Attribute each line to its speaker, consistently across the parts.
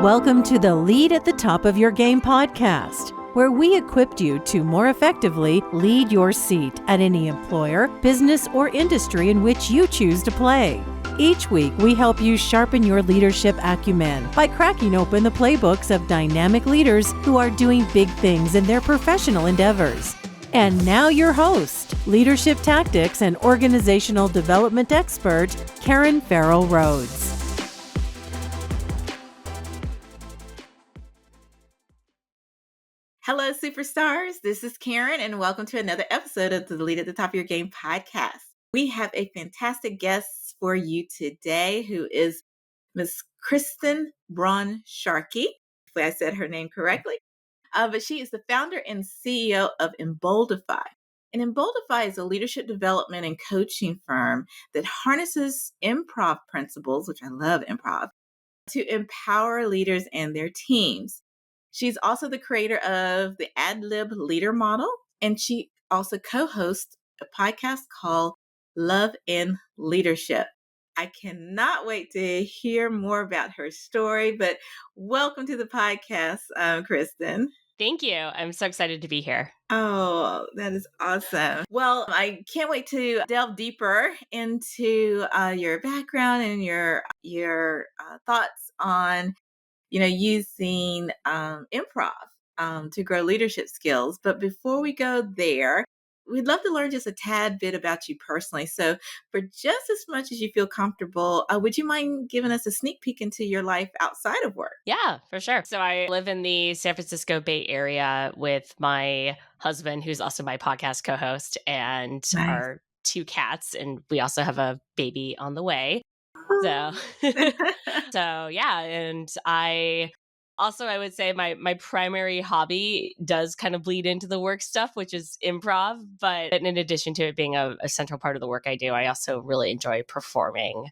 Speaker 1: Welcome to the Lead at the Top of Your Game podcast, where we equipped you to more effectively lead your seat at any employer, business, or industry in which you choose to play. Each week, we help you sharpen your leadership acumen by cracking open the playbooks of dynamic leaders who are doing big things in their professional endeavors. And now your host, leadership tactics and organizational development expert, Karen Farrell-Rhodes.
Speaker 2: Hello, superstars. This is Karen, and welcome to another episode of the Lead at the Top of Your Game podcast. We have a fantastic guest for you today, who is Miss Kristen Brun Sharkey. Hopefully I said her name correctly. But she is the founder and CEO of Emboldify. And Emboldify is a leadership development and coaching firm that harnesses improv principles, which I love improv, to empower leaders and their teams. She's also the creator of the AdLib leader model, and she also co-hosts a podcast called Love in Leadership. I cannot wait to hear more about her story, but welcome to the podcast, Kristen.
Speaker 3: Thank you. I'm so excited to be here.
Speaker 2: Oh, that is awesome. Well, I can't wait to delve deeper into your background and your thoughts on using improv to grow leadership skills. But before we go there, we'd love to learn just a tad bit about you personally. So for just as much as you feel comfortable, would you mind giving us a sneak peek into your life outside of work?
Speaker 3: Yeah, for sure. So I live in the San Francisco Bay Area with my husband, who's also my podcast co-host, and
Speaker 2: Nice.
Speaker 3: our two cats. And we also have a baby on the way. So, so yeah. And I would say my primary hobby does kind of bleed into the work stuff, which is improv. But in addition to it being a central part of the work I do, I also really enjoy performing.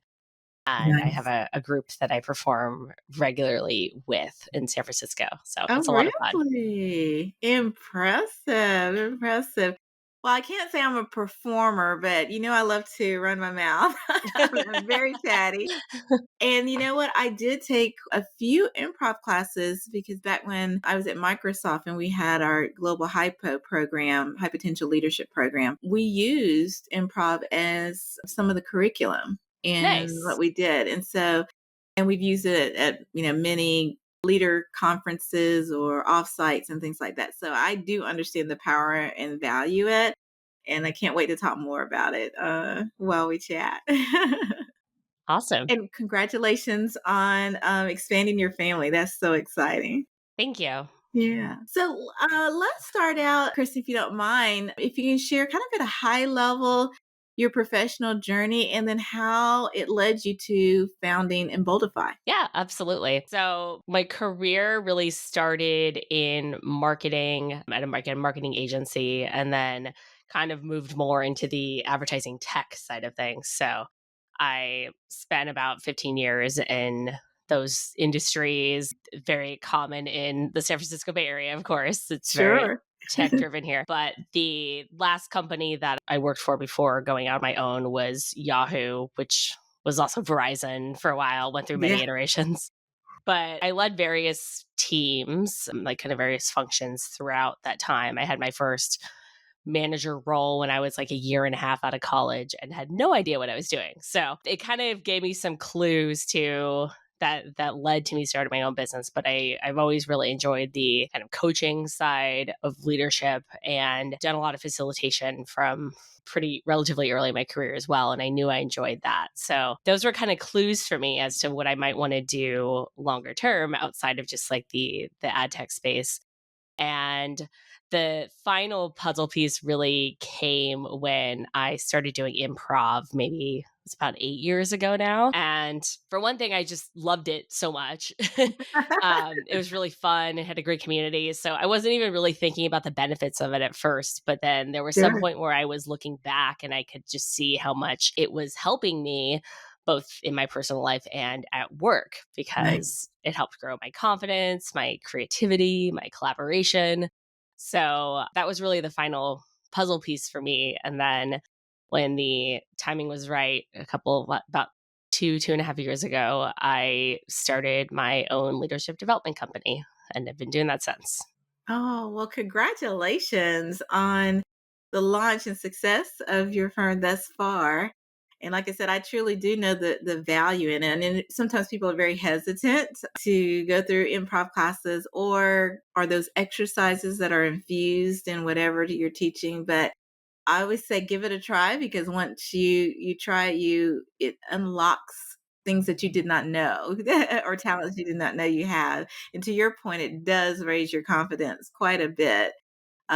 Speaker 3: And I have a group that I perform regularly with in San Francisco. So it's a lot of fun.
Speaker 2: Really? Impressive. Well, I can't say I'm a performer, but I love to run my mouth. I'm very chatty. And you know what? I did take a few improv classes because back when I was at Microsoft and we had our global HiPo program, high potential leadership program, we used improv as some of the curriculum in
Speaker 3: Nice.
Speaker 2: what we did. And we've used it at many leader conferences or offsites and things like that. So I do understand the power and value it. And I can't wait to talk more about it while we chat.
Speaker 3: Awesome.
Speaker 2: And congratulations on expanding your family. That's so exciting.
Speaker 3: Thank you.
Speaker 2: Yeah. So let's start out, Kristen, if you don't mind, if you can share kind of at a high level your professional journey and then how it led you to founding Emboldify.
Speaker 3: Yeah, absolutely. So my career really started in marketing at a marketing agency, and then kind of moved more into the advertising tech side of things. So I spent about 15 years in those industries, very common in the San Francisco Bay Area, of course. It's very tech driven here. But the last company that I worked for before going out on my own was Yahoo, which was also Verizon for a while, went through many iterations. But I led various teams, like kind of various functions throughout that time. I had my first manager role when I was like a year and a half out of college and had no idea what I was doing. So it kind of gave me some clues to that led to me starting my own business. But I've always really enjoyed the kind of coaching side of leadership and done a lot of facilitation from pretty relatively early in my career as well. And I knew I enjoyed that. So those were kind of clues for me as to what I might want to do longer term outside of just like the ad tech space. And the final puzzle piece really came when I started doing improv, maybe it's about 8 years ago now. And for one thing, I just loved it so much. It was really fun. It had a great community. So I wasn't even really thinking about the benefits of it at first. But then there was some point where I was looking back and I could just see how much it was helping me both in my personal life and at work, because it helped grow my confidence, my creativity, my collaboration. So that was really the final puzzle piece for me. And then when the timing was right, about two and a half years ago, I started my own leadership development company, and I've been doing that since.
Speaker 2: Oh, well, congratulations on the launch and success of your firm thus far. And like I said, I truly do know the value in it. And sometimes people are very hesitant to go through improv classes or those exercises that are infused in whatever you're teaching. But I always say give it a try, because once you try it, it unlocks things that you did not know or talents you did not know you have. And to your point, it does raise your confidence quite a bit,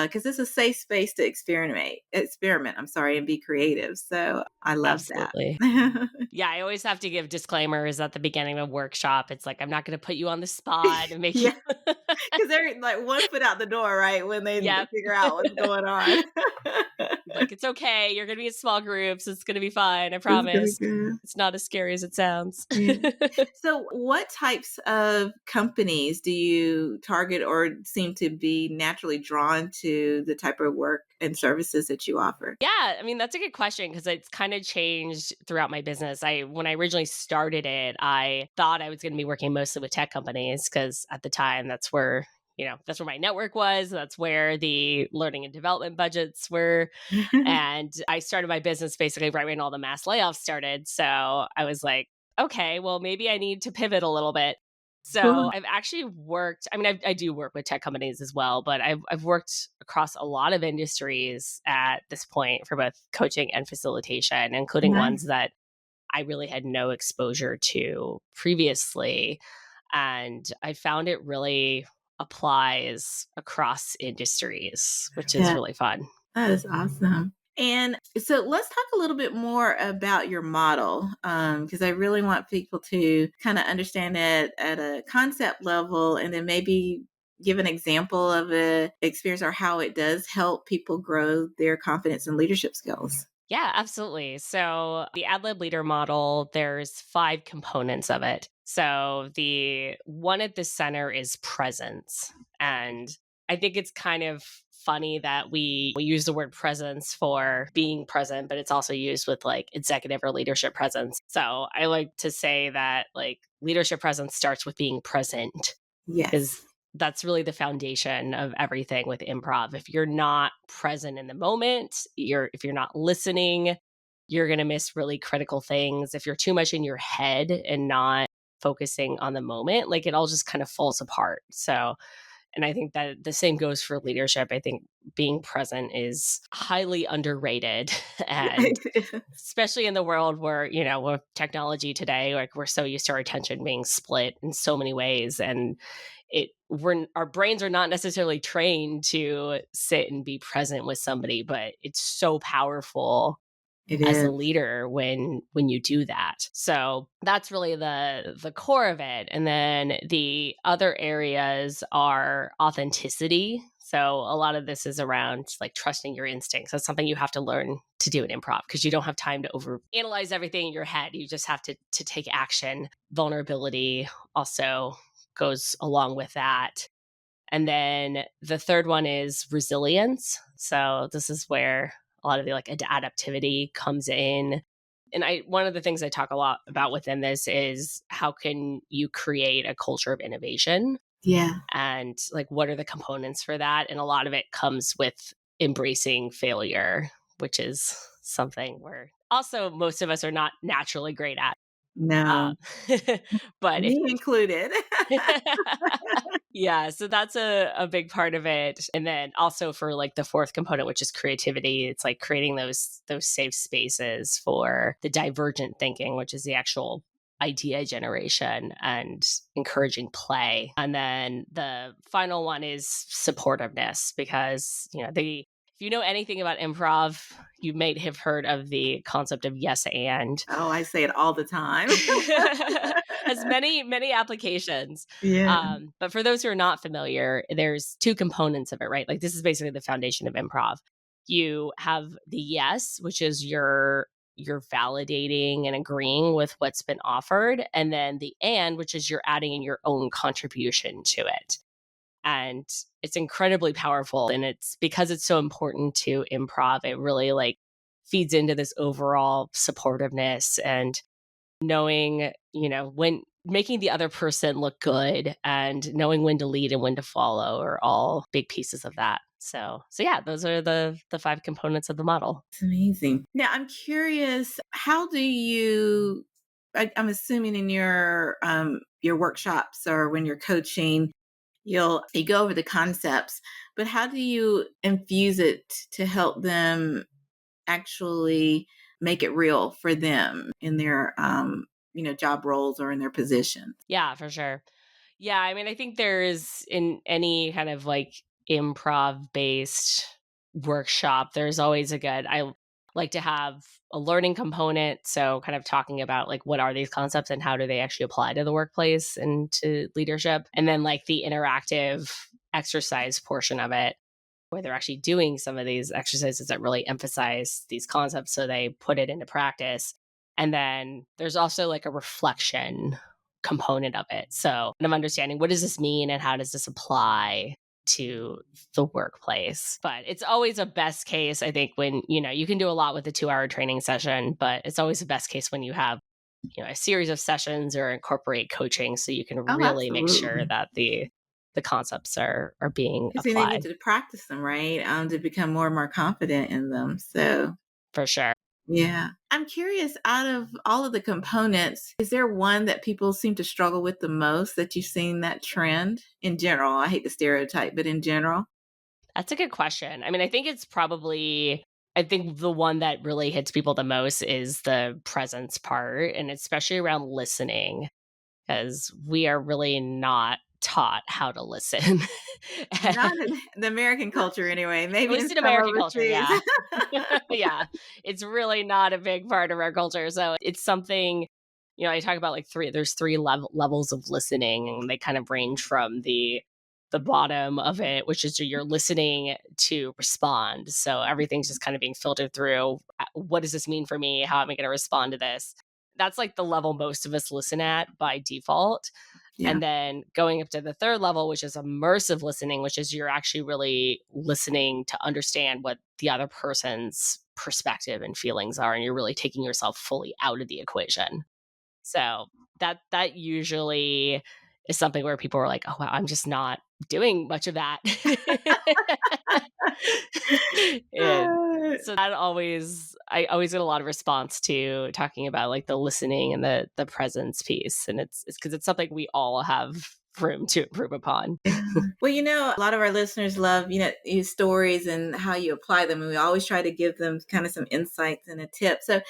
Speaker 2: because it's a safe space to experiment, and be creative. So I love that.
Speaker 3: Absolutely. Yeah, I always have to give disclaimers at the beginning of a workshop. It's like, I'm not going to put you on the spot and make you.
Speaker 2: Yeah, because they're like one foot out the door, right? When they
Speaker 3: Yep.
Speaker 2: figure out what's going on.
Speaker 3: Like, it's okay. You're going to be in small groups. It's going to be fine. I
Speaker 2: It's gonna be
Speaker 3: promise.
Speaker 2: good.
Speaker 3: It's not as scary as it sounds.
Speaker 2: Yeah. So, what types of companies do you target or seem to be naturally drawn to the type of work and services that you offer?
Speaker 3: Yeah, I mean, that's a good question because it's kind of changed throughout my business. When I originally started it, I thought I was going to be working mostly with tech companies because at the time that's where my network was. That's where the learning and development budgets were. And I started my business basically right when all the mass layoffs started. So I was like, okay, well, maybe I need to pivot a little bit. So
Speaker 2: Cool.
Speaker 3: I've actually worked, I mean, I do work with tech companies as well, but I've worked across a lot of industries at this point for both coaching and facilitation, including ones
Speaker 2: Nice.
Speaker 3: that I really had no exposure to previously. And I found it really applies across industries, which is
Speaker 2: Yeah,
Speaker 3: really fun.
Speaker 2: that is awesome. And so let's talk a little bit more about your model, because I really want people to kind of understand it at a concept level, and then maybe give an example of a experience or how it does help people grow their confidence and leadership skills.
Speaker 3: Yeah, absolutely. So the AdLib leader model, there's 5 components of it. So the one at the center is presence. And I think it's kind of funny that we use the word presence for being present, but it's also used with like executive or leadership presence. So I like to say that like leadership presence starts with being present, because
Speaker 2: Yes,
Speaker 3: that's really the foundation of everything with improv. If you're not present in the moment, if you're not listening, you're going to miss really critical things. If you're too much in your head and not focusing on the moment, like it all just kind of falls apart. So, and I think that the same goes for leadership. I think being present is highly underrated. And
Speaker 2: right.
Speaker 3: especially in the world where, with technology today, like we're so used to our attention being split in so many ways. And our brains are not necessarily trained to sit and be present with somebody, but it's so powerful
Speaker 2: It
Speaker 3: as a
Speaker 2: is.
Speaker 3: leader when you do that. So that's really the core of it. And then the other areas are authenticity. So a lot of this is around like trusting your instincts. That's something you have to learn to do in improv because you don't have time to over analyze everything in your head. You just have to take action. Vulnerability also goes along with that. And then the third one is resilience. So this is where a lot of the like adaptivity comes in. And one of the things I talk a lot about within this is how can you create a culture of innovation,
Speaker 2: Yeah.
Speaker 3: and like what are the components for that? And a lot of it comes with embracing failure, which is something where also most of us are not naturally great at.
Speaker 2: No,
Speaker 3: Uh, but if
Speaker 2: me included.
Speaker 3: Yeah, so that's a big part of it. And then also for like the fourth component, which is creativity, it's like creating those safe spaces for the divergent thinking, which is the actual idea generation and encouraging play. And then the final one is supportiveness, because if you know anything about improv, you may have heard of the concept of yes and.
Speaker 2: Oh, I say it all the time.
Speaker 3: Has many applications.
Speaker 2: Yeah.
Speaker 3: But for those who are not familiar, there's 2 components of it, right? Like this is basically the foundation of improv. You have the yes, which is you're validating and agreeing with what's been offered, and then the and, which is you're adding in your own contribution to it. And it's incredibly powerful, and it's because it's so important to improv, it really like feeds into this overall supportiveness and knowing, when making the other person look good and knowing when to lead and when to follow are all big pieces of that. So yeah, those are the five components of the model.
Speaker 2: It's amazing. Now, I'm curious, how do you, I'm assuming in your workshops or when you're coaching, you go over the concepts, but how do you infuse it to help them actually make it real for them in their job roles or in their positions?
Speaker 3: Yeah, for sure. Yeah, I mean, I think there is in any kind of like improv based workshop, there's always I like to have a learning component. So, kind of talking about like what are these concepts and how do they actually apply to the workplace and to leadership. And then like the interactive exercise portion of it, where they're actually doing some of these exercises that really emphasize these concepts so they put it into practice. And then there's also like a reflection component of it. So, kind of understanding what does this mean and how does this apply to the workplace. But it's always a best case, I think, when, you can do a lot with a 2-hour training session, but it's always a best case when you have, a series of sessions or incorporate coaching so you can
Speaker 2: Oh,
Speaker 3: really make sure
Speaker 2: absolutely.
Speaker 3: that the concepts are being
Speaker 2: Because they need
Speaker 3: applied
Speaker 2: to practice them, right? To become more and more confident in them. So,
Speaker 3: for sure.
Speaker 2: yeah. I'm curious, out of all of the components, is there one that people seem to struggle with the most that you've seen that trend in general? I hate the stereotype, but in general?
Speaker 3: That's a good question. I mean, I think the one that really hits people the most is the presence part, and especially around listening, because we are really not taught how to listen.
Speaker 2: Not in the American culture anyway,
Speaker 3: At
Speaker 2: maybe in
Speaker 3: least in
Speaker 2: some
Speaker 3: American culture,
Speaker 2: overseas.
Speaker 3: yeah. Yeah. It's really not a big part of our culture. So it's something, I talk about like there's three levels of listening, and they kind of range from the bottom of it, which is you're listening to respond. So everything's just kind of being filtered through. What does this mean for me? How am I going to respond to this? That's like the level most of us listen at by default.
Speaker 2: Yeah,
Speaker 3: And then going up to the third level, which is immersive listening, which is you're actually really listening to understand what the other person's perspective and feelings are. And you're really taking yourself fully out of the equation. So that usually is something where people are like, oh, wow, I'm just not doing much of that. And
Speaker 2: Uh,
Speaker 3: so I always get a lot of response to talking about like the listening and the presence piece. And it's because it's something we all have room to improve upon.
Speaker 2: yeah. Well, a lot of our listeners love, your stories and how you apply them. And we always try to give them kind of some insights and a tip. So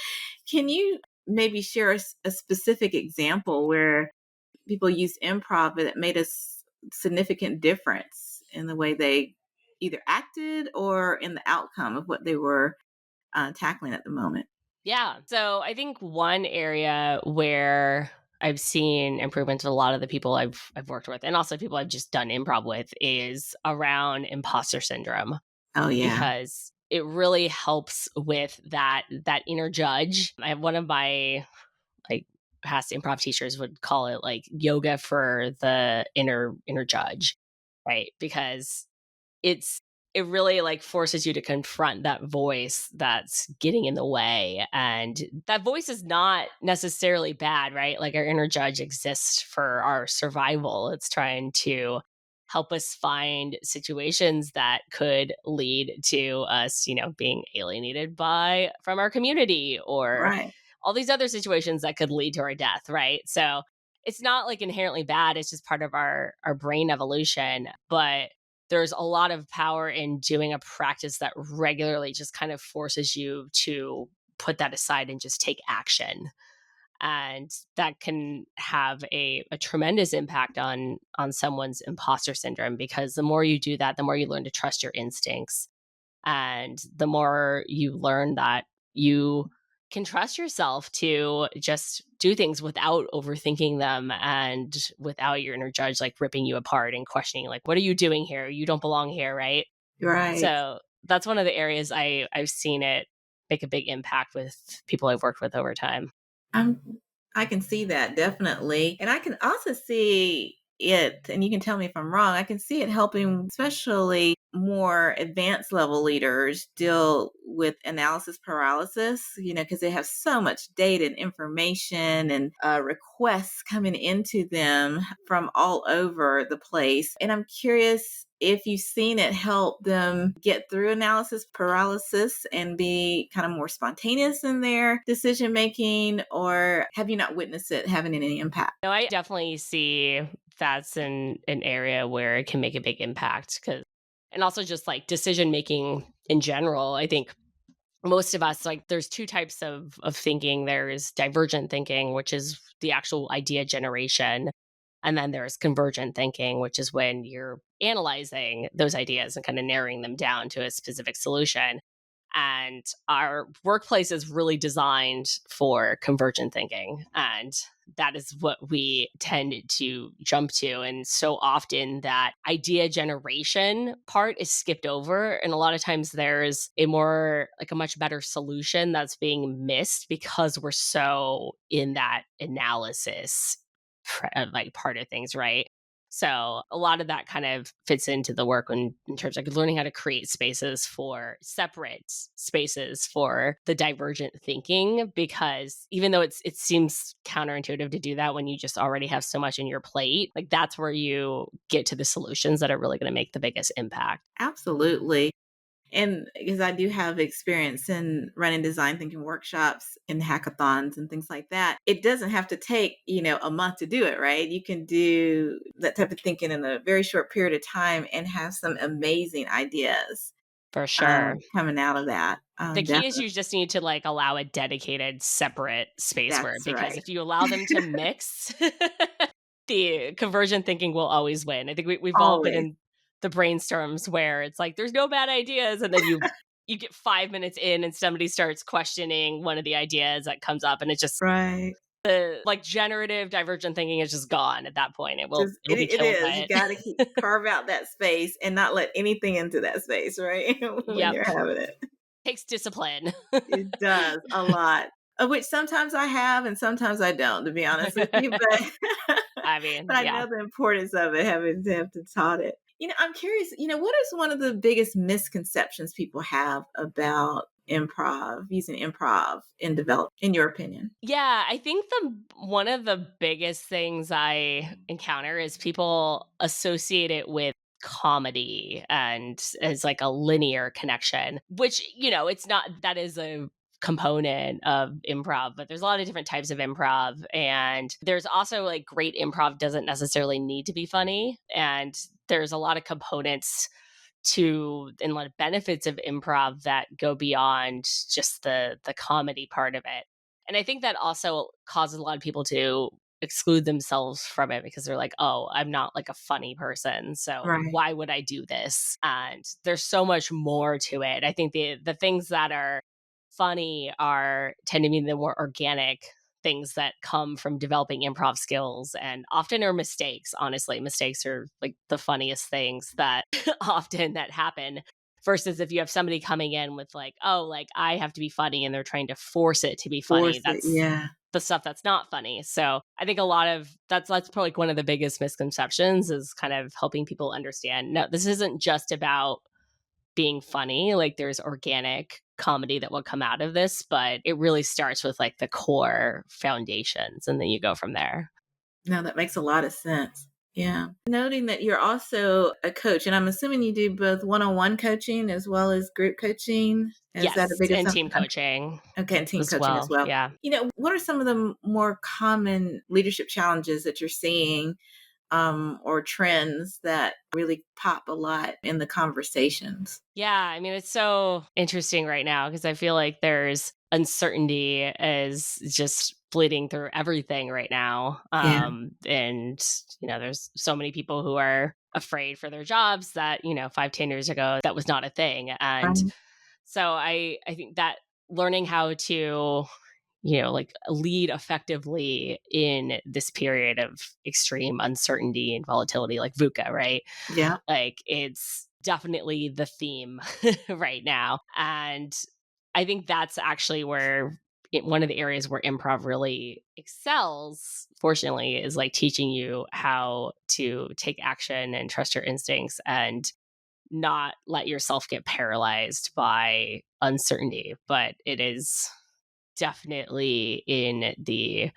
Speaker 2: can you maybe share a specific example where people use improv that made a significant difference in the way they either acted or in the outcome of what they were tackling at the moment?
Speaker 3: Yeah. So I think one area where I've seen improvements with a lot of the people I've worked with and also people I've just done improv with is around imposter syndrome,
Speaker 2: Oh, yeah.
Speaker 3: because it really helps with that inner judge. I have one of my like past improv teachers would call it like yoga for the inner judge, right? Because it's it really like forces you to confront that voice that's getting in the way, and that voice is not necessarily bad, right? Like our inner judge exists for our survival. It's trying to help us find situations that could lead to us, being alienated by from our community, or
Speaker 2: Right.
Speaker 3: all these other situations that could lead to our death, right? So it's not like inherently bad, it's just part of our brain evolution. But there's a lot of power in doing a practice that regularly just kind of forces you to put that aside and just take action. And that can have a tremendous impact on someone's imposter syndrome, because the more you do that, the more you learn to trust your instincts, and the more you learn that you can trust yourself to just do things without overthinking them and without your inner judge like ripping you apart and questioning like, what are you doing here? You don't belong here, right?
Speaker 2: Right.
Speaker 3: So that's one of the areas I've seen it make a big impact with people I've worked with over time.
Speaker 2: I'm I can see that definitely. And I can also see and you can tell me if I'm wrong, I can see it helping especially more advanced level leaders deal with analysis paralysis, because they have so much data and information and requests coming into them from all over the place. And I'm curious if you've seen it help them get through analysis paralysis and be kind of more spontaneous in their decision making, or have you not witnessed it having any impact?
Speaker 3: No, I definitely see that's an area where it can make a big impact, and also just like decision making in general. I think most of us, like, there's two types of thinking. There's divergent thinking, which is the actual idea generation. And then there's convergent thinking, which is when you're analyzing those ideas and kind of narrowing them down to a specific solution. And our workplace is really designed for convergent thinking. And that is what we tend to jump to. And so often that idea generation part is skipped over. And a lot of times there's a much better solution that's being missed because we're so in that analysis like part of things, right? So a lot of that kind of fits into the work in terms of learning how to create separate spaces for the divergent thinking, because even though it seems counterintuitive to do that when you just already have so much in your plate, like that's where you get to the solutions that are really going to make the biggest impact.
Speaker 2: Absolutely. And because I do have experience in running design thinking workshops and hackathons and things like that, it doesn't have to take, a month to do it, right? You can do that type of thinking in a very short period of time and have some amazing ideas
Speaker 3: For sure.
Speaker 2: coming out of that.
Speaker 3: The key is
Speaker 2: Definitely.
Speaker 3: you just need to like allow a dedicated separate space for it,
Speaker 2: That's
Speaker 3: because
Speaker 2: right.
Speaker 3: if you allow them to mix, the conversion thinking will always win. I think we've all been
Speaker 2: Always.
Speaker 3: in the brainstorms where it's like there's no bad ideas, and then you get 5 minutes in and somebody starts questioning one of the ideas that comes up, and it's just
Speaker 2: Right.
Speaker 3: the like generative divergent thinking is just gone at that point.
Speaker 2: Just
Speaker 3: It'll be
Speaker 2: it
Speaker 3: killed
Speaker 2: is.
Speaker 3: by
Speaker 2: You
Speaker 3: it.
Speaker 2: got to carve out that space and not let anything into that space, right? When
Speaker 3: Yep.
Speaker 2: you're having it.
Speaker 3: Takes discipline.
Speaker 2: It does a lot, of which sometimes I have and sometimes I don't, to be honest with you. But
Speaker 3: I mean,
Speaker 2: but I
Speaker 3: yeah.
Speaker 2: know the importance of it, having to have to taught it. I'm curious. What is one of the biggest misconceptions people have about improv, using improv in develop, in your opinion?
Speaker 3: Yeah, I think the one of the biggest things I encounter is people associate it with comedy and as like a linear connection, which, it's not. That is a component of improv, but there's a lot of different types of improv. And there's also like great improv doesn't necessarily need to be funny. And there's a lot of components to and a lot of benefits of improv that go beyond just the comedy part of it. And I think that also causes a lot of people to exclude themselves from it because they're like, oh, I'm not like a funny person. So
Speaker 2: Right.
Speaker 3: why would I do this? And there's so much more to it. I think the things that are funny are tend to be the more organic things that come from developing improv skills, and often are mistakes. Honestly, mistakes are like the funniest things that often that happen, versus if you have somebody coming in with like, oh, like I have to be funny, and they're trying to force it to be funny.
Speaker 2: Force it.
Speaker 3: That's
Speaker 2: Yeah.
Speaker 3: the stuff that's not funny. So I think a lot of that's probably like one of the biggest misconceptions, is kind of helping people understand, no, this isn't just about being funny. Like there's organic comedy that will come out of this, but it really starts with like the core foundations, and then you go from there.
Speaker 2: No, that makes a lot of sense. Yeah. Noting that you're also a coach, and I'm assuming you do both one-on-one coaching as well as group coaching. Is that a
Speaker 3: Yes,
Speaker 2: big
Speaker 3: and
Speaker 2: assumption?
Speaker 3: team coaching
Speaker 2: Okay, and team
Speaker 3: as
Speaker 2: coaching as
Speaker 3: well.
Speaker 2: well.
Speaker 3: Yeah.
Speaker 2: What are some of the more common leadership challenges that you're seeing, or trends that really pop a lot in the conversations?
Speaker 3: Yeah, I mean, it's so interesting right now because I feel like there's uncertainty is just bleeding through everything right now.
Speaker 2: Yeah.
Speaker 3: And, there's so many people who are afraid for their jobs that, 5, 10 years ago, that was not a thing. And
Speaker 2: Right.
Speaker 3: so I think that learning how to, like lead effectively in this period of extreme uncertainty and volatility, like VUCA, right?
Speaker 2: Yeah.
Speaker 3: Like it's definitely the theme right now. And I think that's actually where one of the areas where improv really excels, fortunately, is like teaching you how to take action and trust your instincts and not let yourself get paralyzed by uncertainty. But it is definitely in the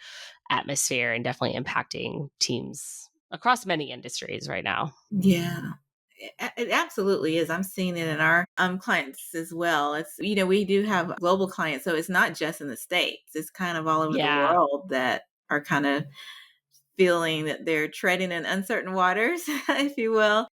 Speaker 3: atmosphere and definitely impacting teams across many industries right now.
Speaker 2: Yeah. It absolutely is. I'm seeing it in our clients as well. It's, we do have global clients, so it's not just in the States. It's kind of all over the
Speaker 3: Yeah,
Speaker 2: world that are kind of feeling that they're treading in uncertain waters, if you will,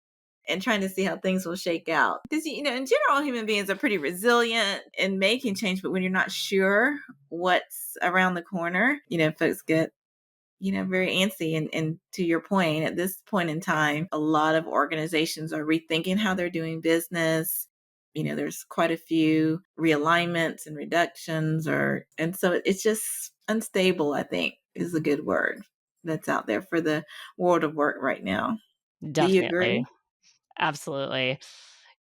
Speaker 2: and trying to see how things will shake out. Because, in general, human beings are pretty resilient in making change, but when you're not sure what's around the corner, folks get very antsy. And to your point, at this point in time, a lot of organizations are rethinking how they're doing business. There's quite a few realignments and reductions, and so it's just unstable, I think, is a good word that's out there for the world of work right now. Do you
Speaker 3: definitely.
Speaker 2: agree?
Speaker 3: Absolutely.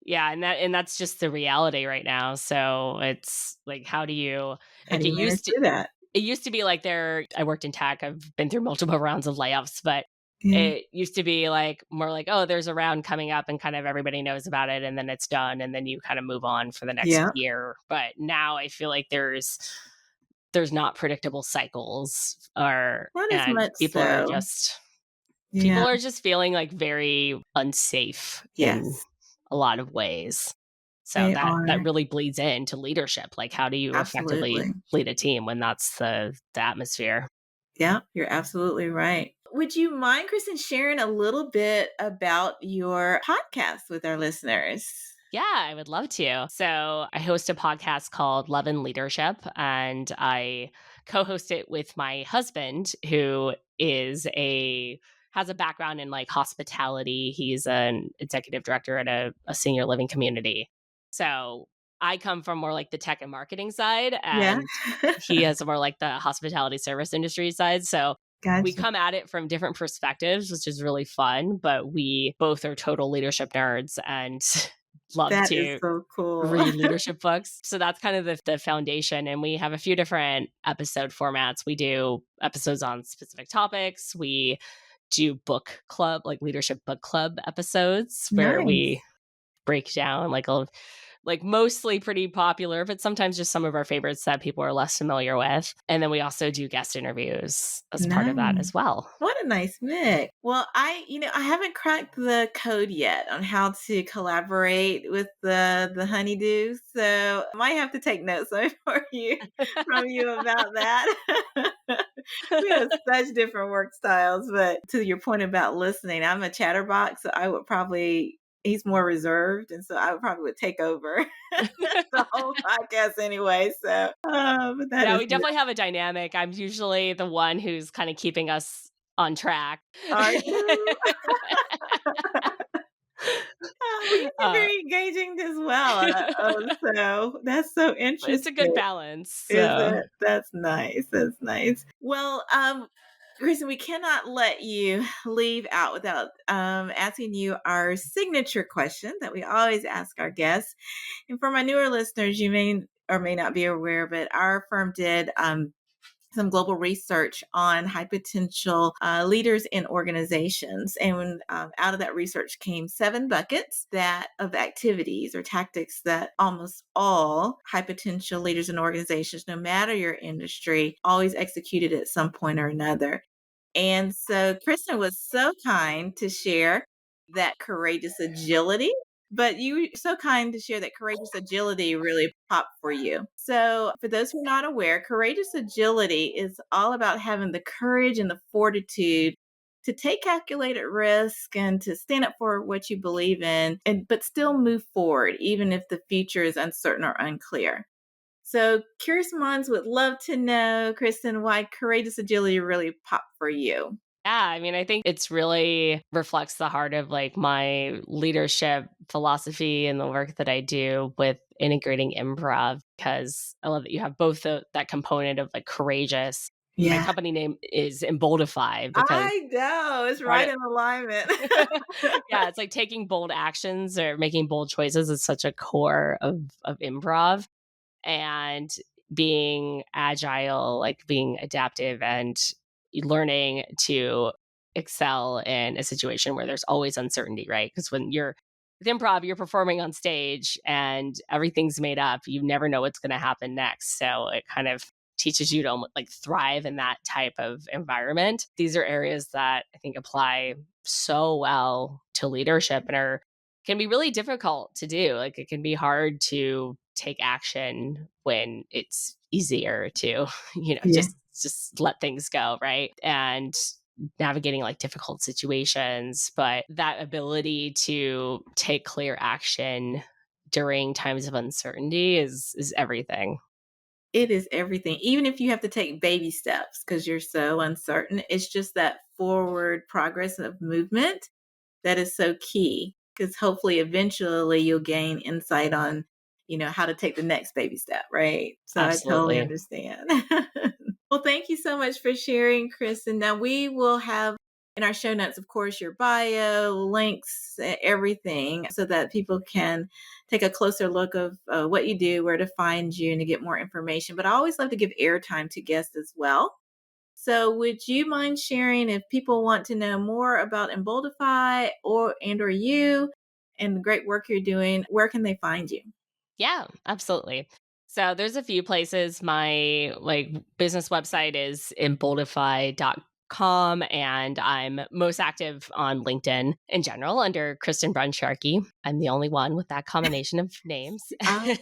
Speaker 3: Yeah, and that's just the reality right now. So it's like how do you
Speaker 2: How
Speaker 3: like
Speaker 2: do you manage through that?
Speaker 3: it used to be like I worked in tech. I've been through multiple rounds of layoffs, but
Speaker 2: Yeah.
Speaker 3: it used to be like more like, oh, there's a round coming up and kind of everybody knows about it and then it's done and then you kind of move on for the next
Speaker 2: Yeah.
Speaker 3: year. But now I feel like there's not predictable cycles or
Speaker 2: Not as
Speaker 3: and
Speaker 2: much so. Yeah.
Speaker 3: people are just feeling like very unsafe in
Speaker 2: Yes,
Speaker 3: a lot of ways. So
Speaker 2: they
Speaker 3: that
Speaker 2: are.
Speaker 3: really bleeds into leadership. Like how do you effectively
Speaker 2: Absolutely.
Speaker 3: lead a team when that's the atmosphere?
Speaker 2: Yeah, you're absolutely right. Would you mind, Kristen, sharing a little bit about your podcast with our listeners?
Speaker 3: Yeah, I would love to. So I host a podcast called Love and Leadership, and I co-host it with my husband, who has a background in like hospitality. He's an executive director at a senior living community. So I come from more like the tech and marketing side,
Speaker 2: Yeah.
Speaker 3: and he has more like the hospitality service industry side. So we
Speaker 2: Gotcha.
Speaker 3: come at it from different perspectives, which is really fun, but we both are total leadership nerds and love
Speaker 2: That is
Speaker 3: to
Speaker 2: so cool.
Speaker 3: read leadership books. So that's kind of the foundation. And we have a few different episode formats. We do episodes on specific topics. We do book club, like leadership book club episodes where
Speaker 2: Nice.
Speaker 3: we break down like mostly pretty popular, but sometimes just some of our favorites that people are less familiar with. And then we also do guest interviews as part of that
Speaker 2: Nice.
Speaker 3: as well.
Speaker 2: What a nice mix. Well, I haven't cracked the code yet on how to collaborate with the honeydew, so I might have to take notes for you from you about that. We have such different work styles, but to your point about listening, I'm a chatterbox, so I would probably he's more reserved, and so I would probably would take over the whole podcast anyway. So, but that
Speaker 3: Yeah,
Speaker 2: is
Speaker 3: we definitely have a dynamic. I'm usually the one who's kind of keeping us on track.
Speaker 2: are you? Well, you seem
Speaker 3: uh,
Speaker 2: very engaging as well. So that's so
Speaker 3: it's a
Speaker 2: interesting.
Speaker 3: good balance.
Speaker 2: Is
Speaker 3: So
Speaker 2: it? That's nice. That's nice. Well, Kristen, we cannot let you leave out without asking you our signature question that we always ask our guests. And for my newer listeners, you may or may not be aware, but our firm did some global research on high potential leaders in organizations. And when, out of that research came 7 buckets that of activities or tactics that almost all high potential leaders in organizations, no matter your industry, always executed at some point or another. And so Kristen was so kind to share that courageous agility, but you were so kind to share that courageous agility really popped for you. So, for those who are not aware, courageous agility is all about having the courage and the fortitude to take calculated risk and to stand up for what you believe in and but still move forward even if the future is uncertain or unclear. So, curious minds would love to know, Kristen, why courageous agility really popped for you.
Speaker 3: yeah, I mean, I think it's really reflects the heart of like my leadership philosophy and the work that I do with integrating improv because I love that you have both that component of like courageous. My
Speaker 2: Yeah,
Speaker 3: company name is Emboldify because
Speaker 2: I know. It's
Speaker 3: part
Speaker 2: right in alignment.
Speaker 3: yeah, it's like taking bold actions or making bold choices is such a core of improv. And being agile, like being adaptive and learning to excel in a situation where there's always uncertainty, right? Because when you're with improv, you're performing on stage and everything's made up. You never know what's going to happen next. So it kind of teaches you to like thrive in that type of environment. These are areas that I think apply so well to leadership and can be really difficult to do. Like it can be hard to take action when it's easier to,
Speaker 2: Yeah.
Speaker 3: just let things go, right? And navigating like difficult situations, but that ability to take clear action during times of uncertainty is everything.
Speaker 2: It is everything. Even if you have to take baby steps because you're so uncertain, it's just that forward progress of movement that is so key. Because hopefully, eventually, you'll gain insight on, how to take the next baby step, right? So I totally
Speaker 3: Absolutely.
Speaker 2: understand. Well, thank you so much for sharing, Kristen. Now we will have in our show notes, of course, your bio, links, everything, so that people can take a closer look of what you do, where to find you, and to get more information. But I always love to give airtime to guests as well. So would you mind sharing if people want to know more about Emboldify or you and the great work you're doing, where can they find you?
Speaker 3: Yeah, absolutely. So there's a few places. My like business website is imboldify.com, and I'm most active on LinkedIn in general under Kristen Brun Sharkey. I'm the only one with that combination of names.
Speaker 2: Uh,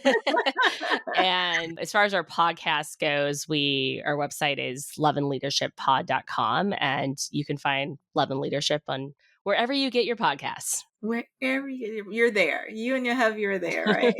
Speaker 3: And as far as our podcast goes, our website is loveandleadershippod.com, and you can find Love and Leadership on wherever you get your podcasts.
Speaker 2: Wherever you're there, you and your hubby are there, right?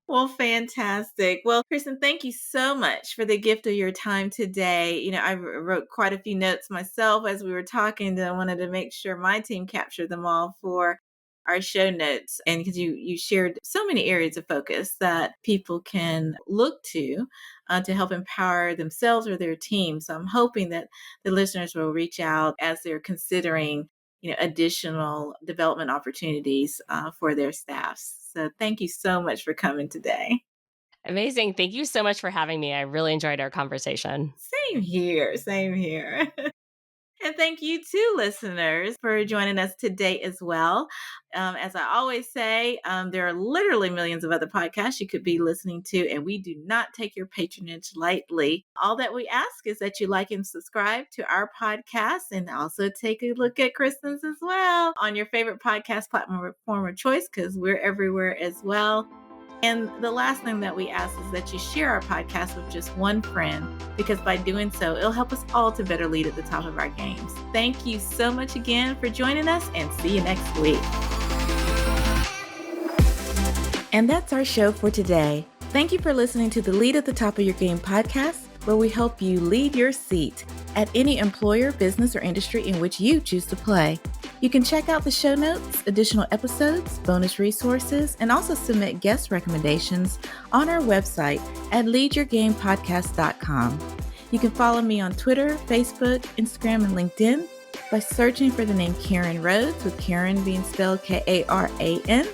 Speaker 2: Well, fantastic. Well, Kristen, thank you so much for the gift of your time today. I wrote quite a few notes myself as we were talking, and I wanted to make sure my team captured them all for our show notes. And because you shared so many areas of focus that people can look to help empower themselves or their team. So I'm hoping that the listeners will reach out as they're considering additional development opportunities for their staffs. So thank you so much for coming today.
Speaker 3: Amazing. Thank you so much for having me. I really enjoyed our conversation.
Speaker 2: Same here. Same here. And thank you too, listeners, for joining us today as well. As I always say, there are literally millions of other podcasts you could be listening to, and we do not take your patronage lightly. All that we ask is that you like and subscribe to our podcast, and also take a look at Kristen's as well on your favorite podcast platform of choice, because we're everywhere as well. And the last thing that we ask is that you share our podcast with just one friend, because by doing so, it'll help us all to better lead at the top of our games. Thank you so much again for joining us, and see you next week. And that's our show for today. Thank you for listening to the Lead at the Top of Your Game podcast, where we help you lead your seat at any employer, business, or industry in which you choose to play. You can check out the show notes, additional episodes, bonus resources, and also submit guest recommendations on our website at leadyourgamepodcast.com. You can follow me on Twitter, Facebook, Instagram, and LinkedIn by searching for the name Karen Rhodes, with Karen being spelled Karan.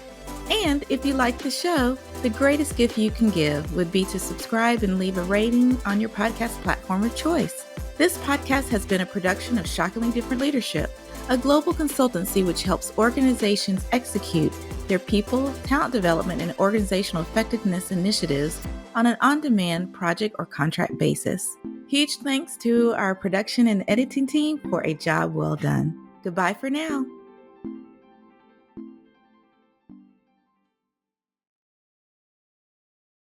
Speaker 2: And if you like the show, the greatest gift you can give would be to subscribe and leave a rating on your podcast platform of choice. This podcast has been a production of Shockingly Different Leadership, a global consultancy which helps organizations execute their people, talent development, and organizational effectiveness initiatives on an on-demand project or contract basis. Huge thanks to our production and editing team for a job well done. Goodbye for now.